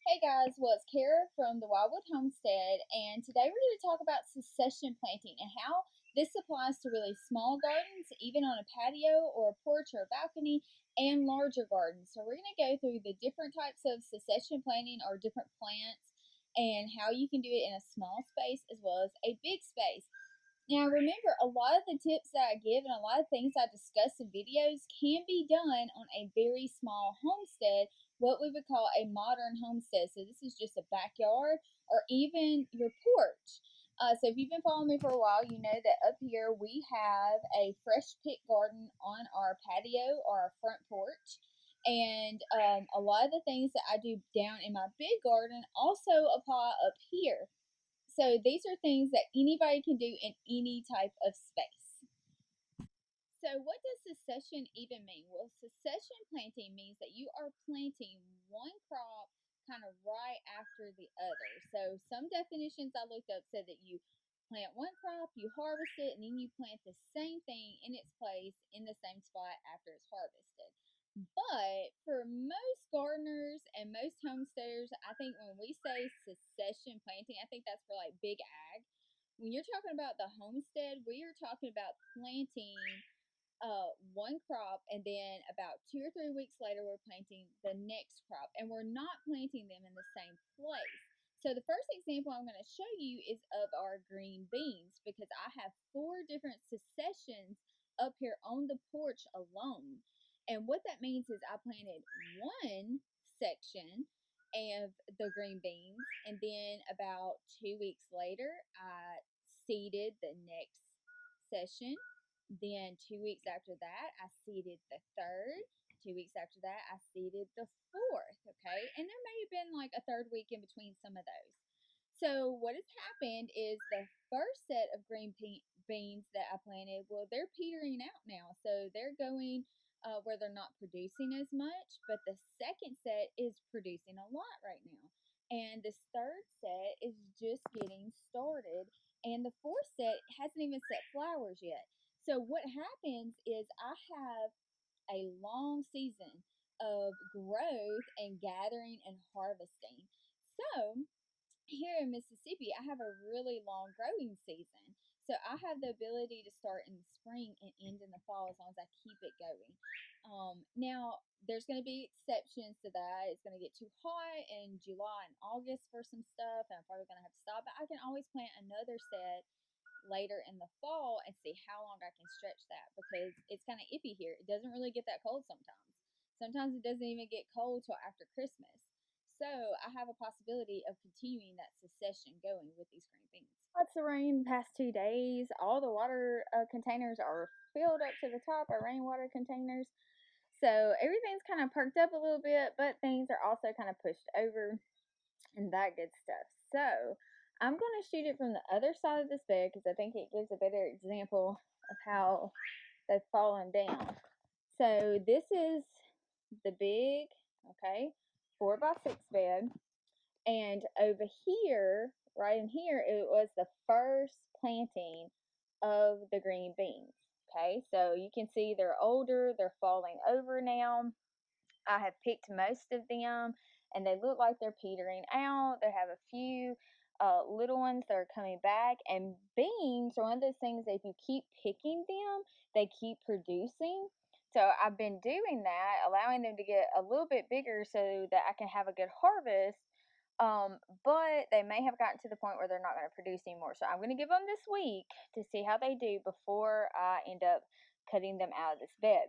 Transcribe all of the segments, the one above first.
Hey guys, well, it's Kara from the Wildwood Homestead, and today we're going to talk about succession planting and how this applies to really small gardens, even on a patio or a porch or a balcony, and larger gardens. So, we're going to go through the different types of succession planting or different plants and how you can do it in a small space as well as a big space. Now, remember, a lot of the tips that I give and a lot of things I discuss in videos can be done on a very small homestead, what we would call a modern homestead. So, this is just a backyard or even your porch. So, if you've been following me for a while, you know that up here we have a fresh picked garden on our patio or our front porch. And a lot of the things that I do down in my big garden also apply up here. So these are things that anybody can do in any type of space. So what does succession even mean? Well, succession planting means that you are planting one crop kind of right after the other. So some definitions I looked up said that you plant one crop, you harvest it, and then you plant the same thing in its place in the same spot after it's harvested. But for most gardeners and most homesteaders, I think when we say succession planting, I think that's for like big ag. When you're talking about the homestead, we are talking about planting one crop, and then about 2 or 3 weeks later, we're planting the next crop, and we're not planting them in the same place. So the first example I'm going to show you is of our green beans, because I have 4 different successions up here on the porch alone. And what that means is I planted one section of the green beans, and then about 2 weeks later, I seeded the next session. Then 2 weeks after that, I seeded the third. 2 weeks after that, I seeded the fourth. Okay, and there may have been like a third week in between some of those. So what has happened is the first set of green beans that I planted, well, they're petering out now. So they're going where they're not producing as much. But the second set is producing a lot right now. And this third set is just getting started. And the fourth set hasn't even set flowers yet. So what happens is I have a long season of growth and gathering and harvesting. So here in Mississippi, I have a really long growing season. So I have the ability to start in the spring and end in the fall as long as I keep it going. Now, there's going to be exceptions to that. It's going to get too hot in July and August for some stuff, and I'm probably going to have to stop. But I can always plant another set later in the fall and see how long I can stretch that, because it's kind of iffy here. It doesn't really get that cold sometimes. Sometimes it doesn't even get cold till after Christmas. So I have a possibility of continuing that succession going with these green beans. Lots of rain the past 2 days. All the water containers are filled up to the top, our rainwater containers. So everything's kind of perked up a little bit, but things are also kind of pushed over and that good stuff. So I'm going to shoot it from the other side of this bed because I think it gives a better example of how they've fallen down. So this is the big, okay, 4x6 bed. And over here, right in here, it was the first planting of the green beans. Okay, so you can see they're older, they're falling over now. I have picked most of them, and they look like they're petering out. They have a few little ones that are coming back. And beans are one of those things that if you keep picking them, they keep producing. So I've been doing that, allowing them to get a little bit bigger so that I can have a good harvest. But they may have gotten to the point where they're not going to produce anymore. So I'm going to give them this week to see how they do before I end up cutting them out of this bed.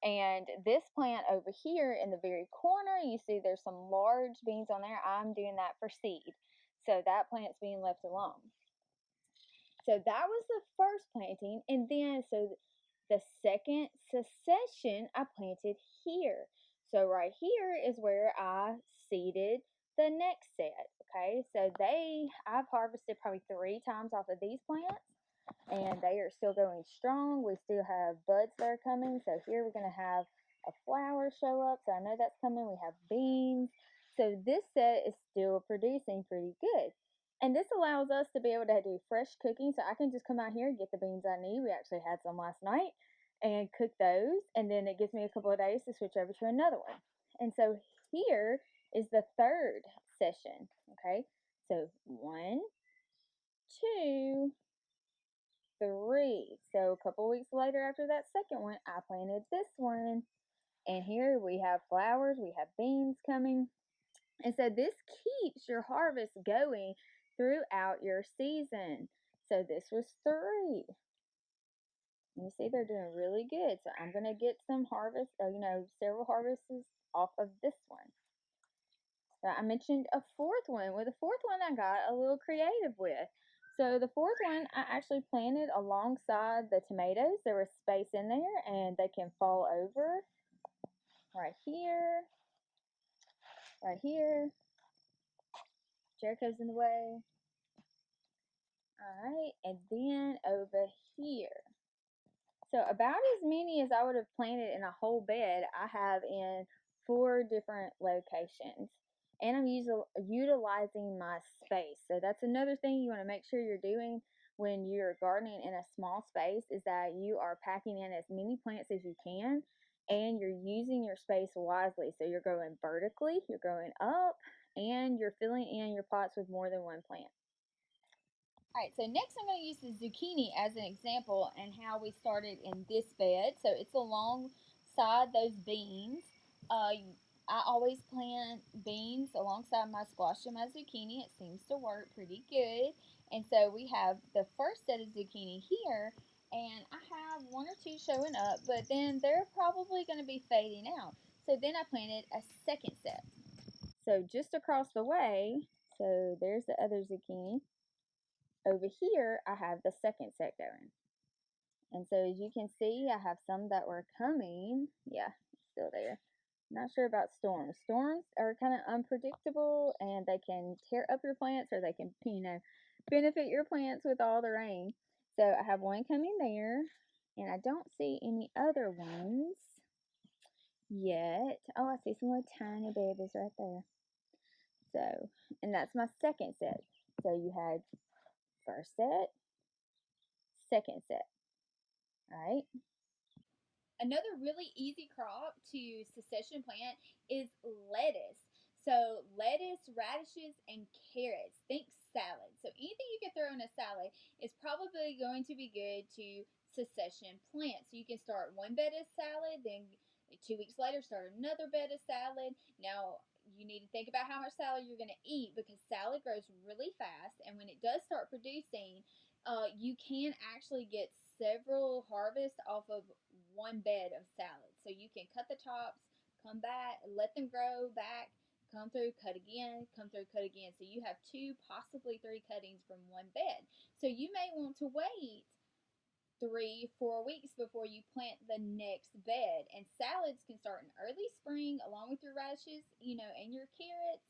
And this plant over here in the very corner, you see there's some large beans on there. I'm doing that for seed. So that plant's being left alone. So that was the first planting. And then, so the second succession I planted here. So right here is where I seeded the next set. Okay, so I've harvested probably 3 times off of these plants, and they are still going strong. We still have buds that are coming. So here we're going to have a flower show up. So I know that's coming. We have beans. So this set is still producing pretty good. And this allows us to be able to do fresh cooking. So I can just come out here and get the beans I need. We actually had some last night and cook those. And then it gives me a couple of days to switch over to another one. And so here is the third session. Okay, so 1, 2, 3. So a couple weeks later after that second one, I planted this one. And here we have flowers, we have beans coming. And so this keeps your harvest going throughout your season. So this was 3. You see they're doing really good. So I'm going to get some harvest, several harvests off of this one. So I mentioned a fourth one. With the fourth one, I got a little creative with. So the fourth one, I actually planted alongside the tomatoes. There was space in there, and they can fall over right here, right here. Jericho's in the way. All right, and then over here. So about as many as I would have planted in a whole bed, I have in 4 different locations. And I'm utilizing my space. So that's another thing you want to make sure you're doing when you're gardening in a small space is that you are packing in as many plants as you can and you're using your space wisely. So you're growing vertically, you're growing up, and you're filling in your pots with more than one plant. Alright, so next I'm going to use the zucchini as an example and how we started in this bed. So it's alongside those beans. I always plant beans alongside my squash and my zucchini. It seems to work pretty good. And so we have the first set of zucchini here, and I have 1 or 2 showing up, but then they're probably going to be fading out. So then I planted a second set. So just across the way, so there's the other zucchini. Over here, I have the second set going. And so as you can see, I have some that were coming. Yeah, still there. Not sure about storms. Storms are kind of unpredictable and they can tear up your plants or they can, benefit your plants with all the rain. So I have one coming there and I don't see any other ones yet. Oh, I see some little tiny babies right there. So, and that's my second set. So you had first set, second set. All right. Another really easy crop to succession plant is lettuce. So lettuce, radishes, and carrots. Think salad. So anything you can throw in a salad is probably going to be good to succession plant. So you can start one bed of salad, then 2 weeks later start another bed of salad. Now you need to think about how much salad you're going to eat because salad grows really fast, and when it does start producing, you can actually get several harvests off of one bed of salad. So you can cut the tops, come back, let them grow back, come through, cut again, come through, cut again. So you have 2, possibly 3 cuttings from one bed. So you may want to wait 3-4 weeks before you plant the next bed. And salads can start in early spring along with your radishes, and your carrots,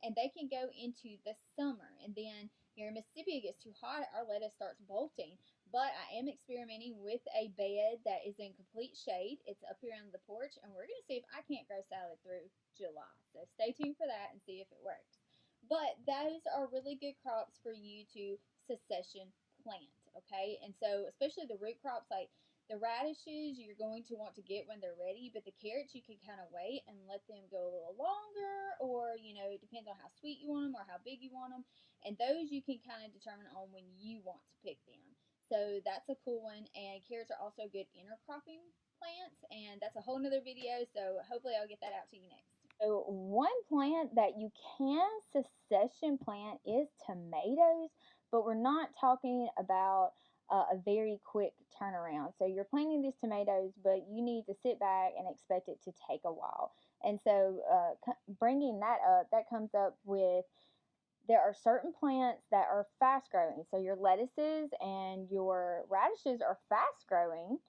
and they can go into the summer. And then here in Mississippi, it gets too hot, our lettuce starts bolting. But I am experimenting with a bed that is in complete shade. It's up here on the porch, and we're going to see if I can't grow salad through July. So stay tuned for that and see if it works. But those are really good crops for you to succession plant, okay? And so, especially the root crops like the radishes, you're going to want to get when they're ready, but the carrots, you can kind of wait and let them go a little longer, or, it depends on how sweet you want them or how big you want them. And those you can kind of determine on when you want to pick them. So that's a cool one. And carrots are also good intercropping plants, and that's a whole nother video. So hopefully I'll get that out to you next. So one plant that you can succession plant is tomatoes, but we're not talking about a very quick turnaround. So you're planting these tomatoes, but you need to sit back and expect it to take a while. And so bringing that up, that comes up with there are certain plants that are fast growing. So your lettuces and your radishes are fast growing.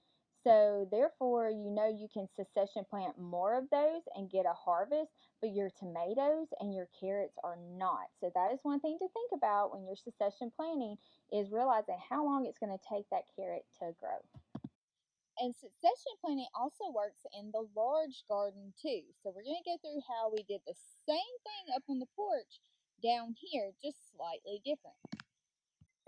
So therefore, you can succession plant more of those and get a harvest, but your tomatoes and your carrots are not. So that is one thing to think about when you're succession planting is realizing how long it's going to take that carrot to grow. And succession planting also works in the large garden too. So we're going to go through how we did the same thing up on the porch down here, just slightly different.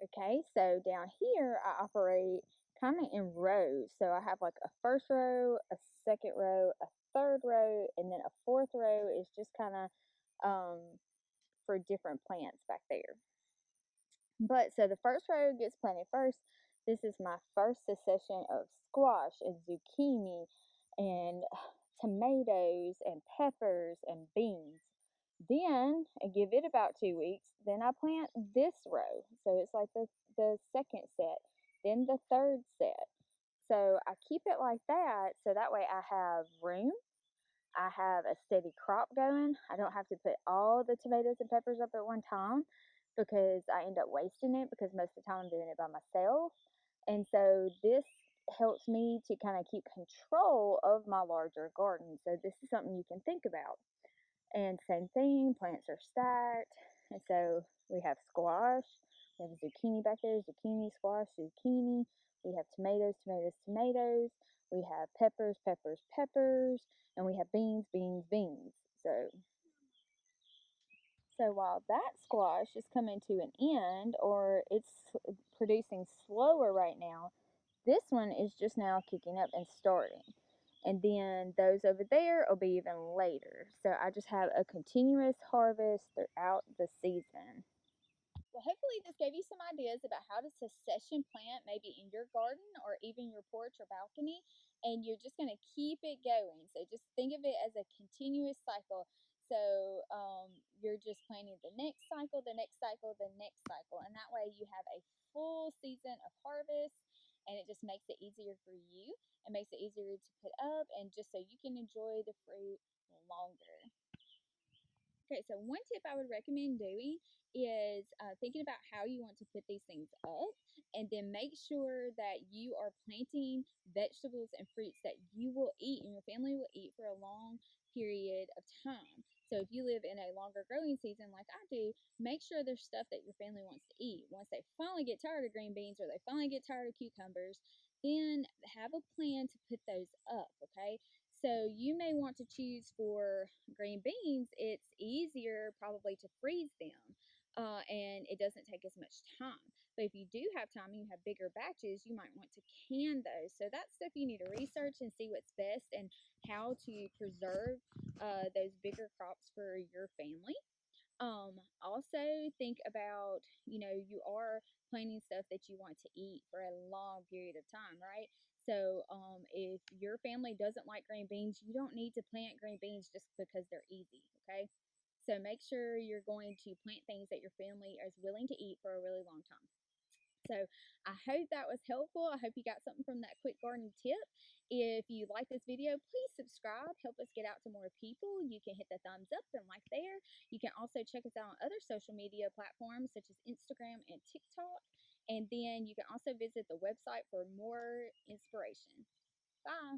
Okay, so down here I operate kind of in rows. So I have like a first row, a second row, a third row, and then a fourth row is just kind of for different plants back there. But so the first row gets planted first. This is my first succession of squash and zucchini and tomatoes and peppers and beans. Then I give it about 2 weeks. Then I plant this row. So it's like the second set, then the third set. So I keep it like that so that way I have room. I have a steady crop going. I don't have to put all the tomatoes and peppers up at one time because I end up wasting it because most of the time I'm doing it by myself. And so this helps me to kind of keep control of my larger garden. So this is something you can think about. And same thing, plants are stacked. And so we have squash, we have zucchini back there, zucchini, squash, zucchini. We have tomatoes, tomatoes, tomatoes. We have peppers, peppers, peppers. And we have beans, beans, beans. So while that squash is coming to an end or it's producing slower right now, this one is just now kicking up and starting. And then those over there will be even later. So I just have a continuous harvest throughout the season. Well, hopefully this gave you some ideas about how to succession plant maybe in your garden or even your porch or balcony, and you're just going to keep it going. So just think of it as a continuous cycle. So you're just planting the next cycle, the next cycle, the next cycle, and that way you have a full season of harvest, and it just makes it easier for you. It makes it easier to put up, and just so you can enjoy the fruit longer. Okay, so one tip I would recommend doing is thinking about how you want to put these things up, and then make sure that you are planting vegetables and fruits that you will eat and your family will eat for a long period of time. So if you live in a longer growing season like I do, make sure there's stuff that your family wants to eat. Once they finally get tired of green beans or they finally get tired of cucumbers, then have a plan to put those up, okay? So you may want to choose for green beans. It's easier probably to freeze them, and it doesn't take as much time. But if you do have time and you have bigger batches, you might want to can those. So that's stuff you need to research and see what's best and how to preserve those bigger crops for your family. Also think about, you are planting stuff that you want to eat for a long period of time, right? So, if your family doesn't like green beans, you don't need to plant green beans just because they're easy, okay? So make sure you're going to plant things that your family is willing to eat for a really long time. So I hope that was helpful. I hope you got something from that quick garden tip. If you like this video, please subscribe. Help us get out to more people. You can hit the thumbs up and like there. You can also check us out on other social media platforms such as Instagram and TikTok. And then you can also visit the website for more inspiration. Bye.